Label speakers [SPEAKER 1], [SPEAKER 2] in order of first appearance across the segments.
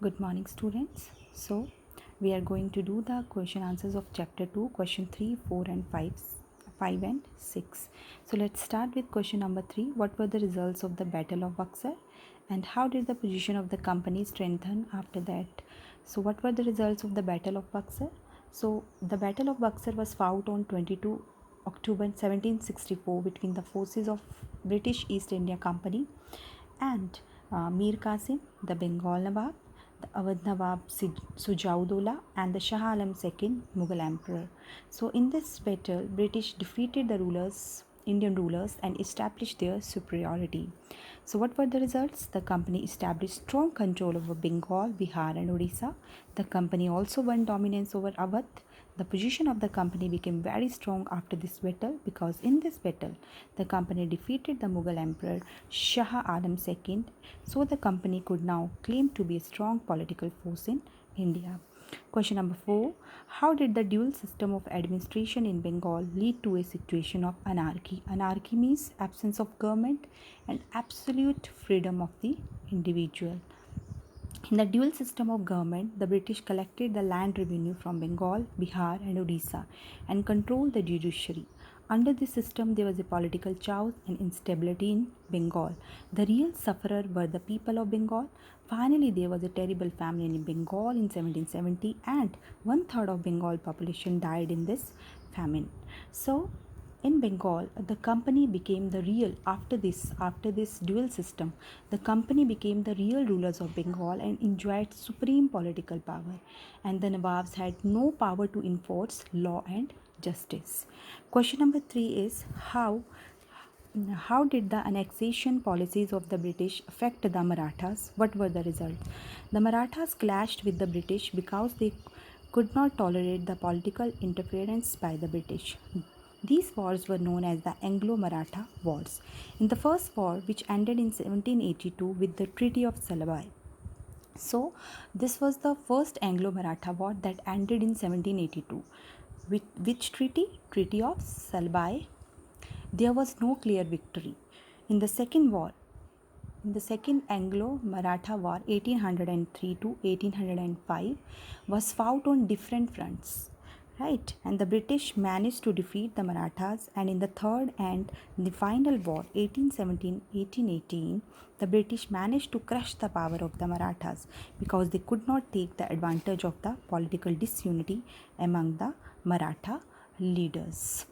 [SPEAKER 1] Good morning, students. So, we are going to do the question answers of chapter 2, question 3, 4 and 5 and 6. So, let's start with question number 3. What were the results of the Battle of Buxar and how did the position of the company strengthen after that? So, what were the results of the Battle of Buxar? So, the Battle of Buxar was fought on 22 October 1764 between the forces of British East India Company and Mir Qasim, the Bengal Nawab, the Awadh Nawab Sujaudola, and the Shah Alam II Mughal Emperor. So, in this battle, British defeated the Indian rulers, and established their superiority. So, what were the results? The company established strong control over Bengal, Bihar, and Odisha. The company also won dominance over Awadh. The position of the company became very strong after this battle because in this battle the company defeated the Mughal Emperor Shah Alam II, so the company could now claim to be a strong political force in India. Question number 4. How did the dual system of administration in Bengal lead to a situation of anarchy? Anarchy means absence of government and absolute freedom of the individual. In the dual system of government, the British collected the land revenue from Bengal, Bihar, and Odisha and controlled the judiciary. Under this system, there was a political chaos and instability in Bengal. The real sufferer were the people of Bengal. Finally, there was a terrible famine in Bengal in 1770, and one third of Bengal population died in this famine. So, in Bengal, the company became the real after this dual system. The company became the real rulers of Bengal and enjoyed supreme political power, and the Nawabs had no power to enforce law and justice. Question number 3 is how did the annexation policies of the British affect the Marathas? What were the results? The Marathas clashed with the British because they could not tolerate the political interference by the British. These wars were known as the Anglo-Maratha Wars. In the first war, which ended in 1782 with the Treaty of Salabai. So, this was the first Anglo-Maratha War that ended in 1782. With which treaty? Treaty of Salabai. There was no clear victory. In the second war, in the Second Anglo-Maratha War 1803 to 1805 was fought on different fronts, right? And the British managed to defeat the Marathas, and in the third and the final war 1817-1818 the British managed to crush the power of the Marathas because they could not take the advantage of the political disunity among the Maratha leaders.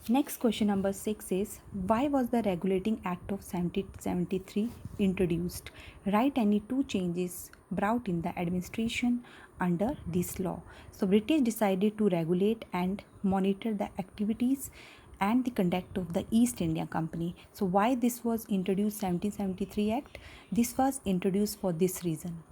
[SPEAKER 1] Next question number 6 is why was the Regulating Act of 1773 introduced? Write any two changes brought in the administration under this law. So British decided to regulate and monitor the activities and the conduct of the East India Company. So why this was introduced 1773 Act? This was introduced for this reason.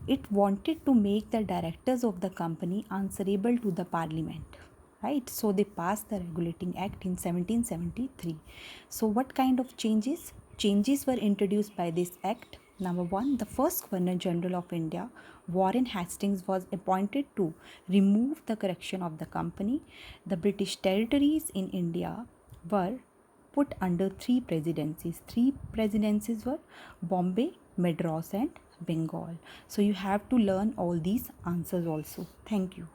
[SPEAKER 1] It wanted to make the directors of the company answerable to the parliament, right? So they passed the Regulating Act in 1773. So what kind of changes were introduced by this act? Number 1, the first Governor General of India, Warren Hastings, was appointed to remove the correction of the company. The British territories in India were put under three presidencies. Three presidencies were Bombay, Madras, and Bengal. So you have to learn all these answers also. Thank you.